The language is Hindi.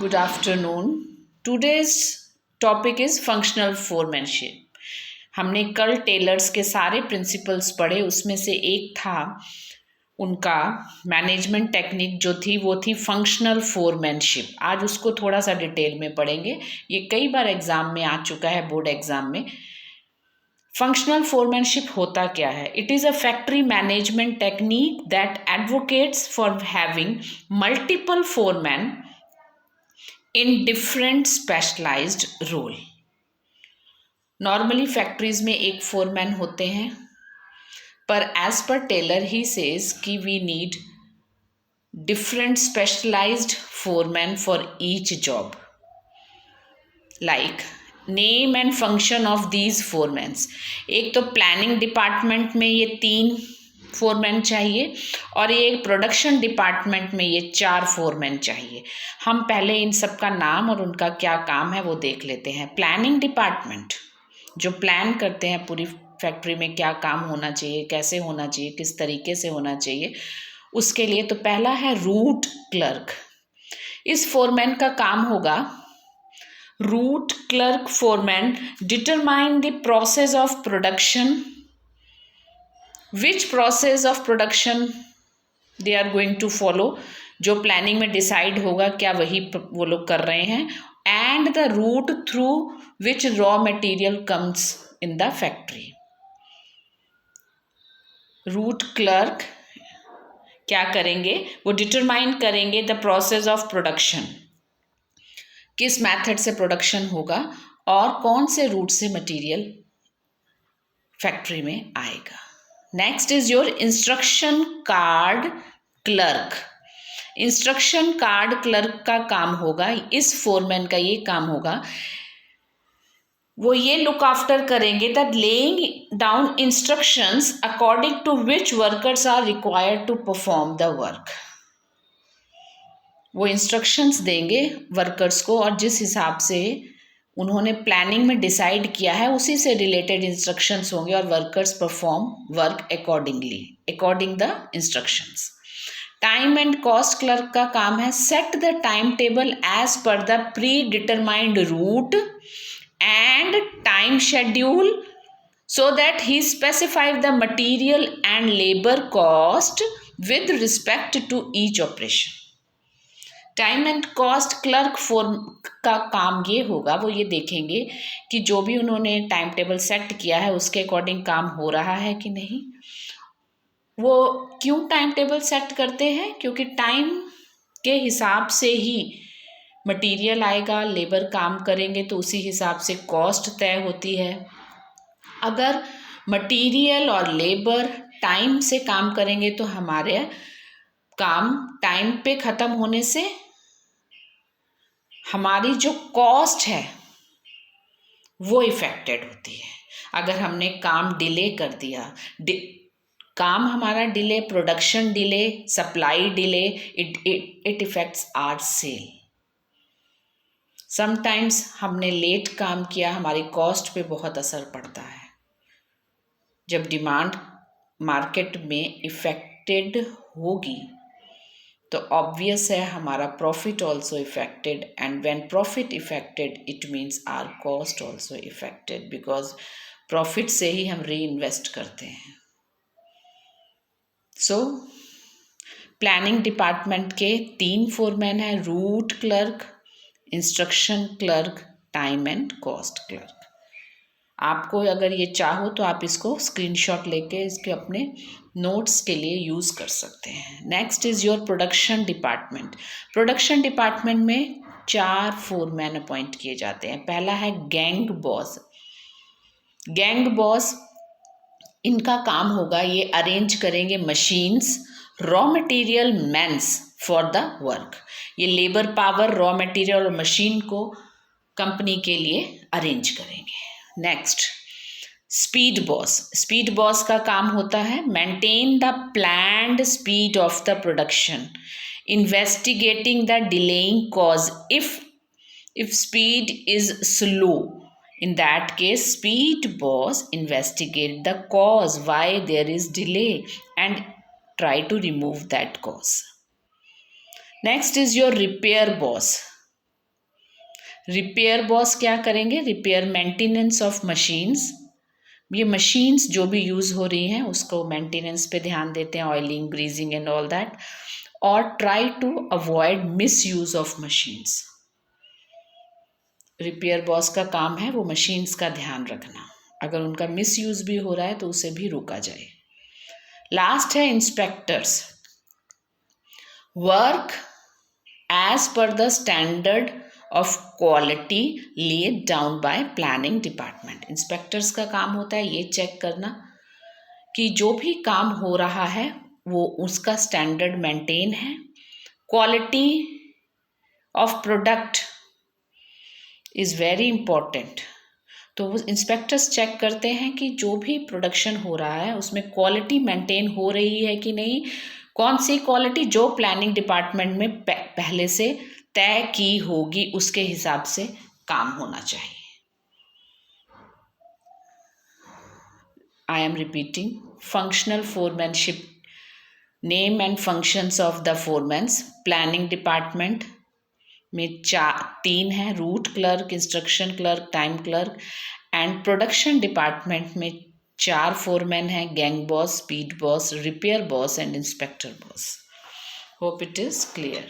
Good afternoon. Today's topic is functional foremanship. हमने कल टेलर्स के सारे प्रिंसिपल्स पढ़े, उसमें से एक था उनका मैनेजमेंट टेक्निक जो थी वो थी फंक्शनल फोरमैनशिप। आज उसको थोड़ा सा डिटेल में पढ़ेंगे। ये कई बार एग्जाम में आ चुका है, बोर्ड एग्जाम में। फंक्शनल फोरमैनशिप होता क्या है? It is a factory management technique that advocates for having multiple foreman in different specialised role. Normally factories में एक फोरमैन होते हैं, पर as per Taylor he says कि we need different specialised foreman for each job. Like name and function of these foremans. एक तो प्लानिंग डिपार्टमेंट में ये 3 फोरमैन चाहिए और ये प्रोडक्शन डिपार्टमेंट में ये 4 फोरमैन चाहिए। हम पहले इन सब का नाम और उनका क्या काम है वो देख लेते हैं। प्लानिंग डिपार्टमेंट जो प्लान करते हैं पूरी फैक्ट्री में क्या काम होना चाहिए, कैसे होना चाहिए, किस तरीके से होना चाहिए, उसके लिए तो पहला है रूट क्लर्क। इस फोरमैन का काम होगा, route clerk foreman determine the process of production, which process of production they are going to follow. जो प्लानिंग में डिसाइड होगा क्या वही वो लोग कर रहे हैं, and the route through which raw material comes in the factory. Route clerk क्या करेंगे? वो डिटरमाइन करेंगे द प्रोसेस ऑफ प्रोडक्शन, किस मेथड से प्रोडक्शन होगा और कौन से रूट से मटेरियल फैक्ट्री में आएगा। Next is your instruction card clerk. Instruction card clerk का काम होगा, इस फोरमैन का ये काम होगा, वो ये लुक आफ्टर करेंगे that laying down instructions according to which workers are required to perform the work. वो इंस्ट्रक्शंस देंगे वर्कर्स को और जिस हिसाब से उन्होंने प्लानिंग में डिसाइड किया है उसी से रिलेटेड इंस्ट्रक्शंस होंगे और workers perform work according the instructions. Time and cost clerk का काम है set the time table as per the predetermined route and time schedule so that he specified the material and labor cost with respect to each operation. Time and cost clerk form का काम ये होगा, वो ये देखेंगे कि जो भी उन्होंने टाइम टेबल सेट किया है उसके अकॉर्डिंग काम हो रहा है कि नहीं। वो क्यों टाइम टेबल सेट करते हैं? क्योंकि टाइम के हिसाब से ही मटेरियल आएगा, लेबर काम करेंगे तो उसी हिसाब से कॉस्ट तय होती है। अगर मटेरियल और लेबर टाइम से काम करेंगे तो हमारे काम टाइम पे ख़त्म होने से हमारी जो कॉस्ट है वो इफ़ेक्टेड होती है। अगर हमने काम डिले कर दिया, काम हमारा delay, production delay, supply delay, it affects our sale. Sometimes हमने लेट काम किया, हमारी कॉस्ट पे बहुत असर पड़ता है। जब डिमांड मार्केट में इफ़ेक्टेड होगी तो ऑब्वियस है हमारा profit also affected, and when profit affected it means our cost also affected, because profit से ही हम री इन्वेस्ट करते हैं। सो प्लानिंग डिपार्टमेंट के 3 फोरमैन हैं, root clerk, instruction clerk, time and cost clerk. आपको अगर ये चाहो तो आप इसको स्क्रीनशॉट लेके इसके अपने नोट्स के लिए यूज़ कर सकते हैं। Next is your production department. Production department में 4 फोरमैन अपॉइंट किए जाते हैं। पहला है गैंग बॉस। गैंग बॉस इनका काम होगा, ये अरेंज करेंगे machines, raw material, men's for the work. ये लेबर पावर, रॉ मटेरियल और मशीन को कंपनी के लिए अरेंज करेंगे। Next speed boss. Speed boss का काम होता है maintain the planned speed of the production, investigating the delaying cause if speed is slow. In that case, speed boss investigate the cause why there is delay and try to remove that cause. Next is your repair boss. Repair boss क्या करेंगे? रिपेयर मेंटेनेंस ऑफ मशीन्स, ये मशीन्स जो भी यूज़ हो रही हैं उसको मेंटेनेंस पे ध्यान देते हैं, oiling, greasing and all that, और try to avoid misuse of machines. Repair boss का काम है वो मशीन्स का ध्यान रखना, अगर उनका मिस यूज भी हो रहा है तो उसे भी रोका जाए। लास्ट है inspectors, work as per the standard of quality laid down by planning department. Inspectors का काम होता है ये चेक करना कि जो भी काम हो रहा है वो उसका स्टैंडर्ड मेंटेन है, quality of product is very important. तो वो इंस्पेक्टर्स चेक करते हैं कि जो भी प्रोडक्शन हो रहा है उसमें क्वालिटी मेंटेन हो रही है कि नहीं, कौन सी क्वालिटी जो प्लानिंग डिपार्टमेंट में पहले से तय की होगी उसके हिसाब से काम होना चाहिए। I am repeating, functional foremanship, name and functions of the foremans. Planning department में 3 है, route clerk, instruction clerk, time clerk. And production department में 4 फोरमैन हैं, gang boss, speed boss, repair boss and inspector boss. Hope it is clear.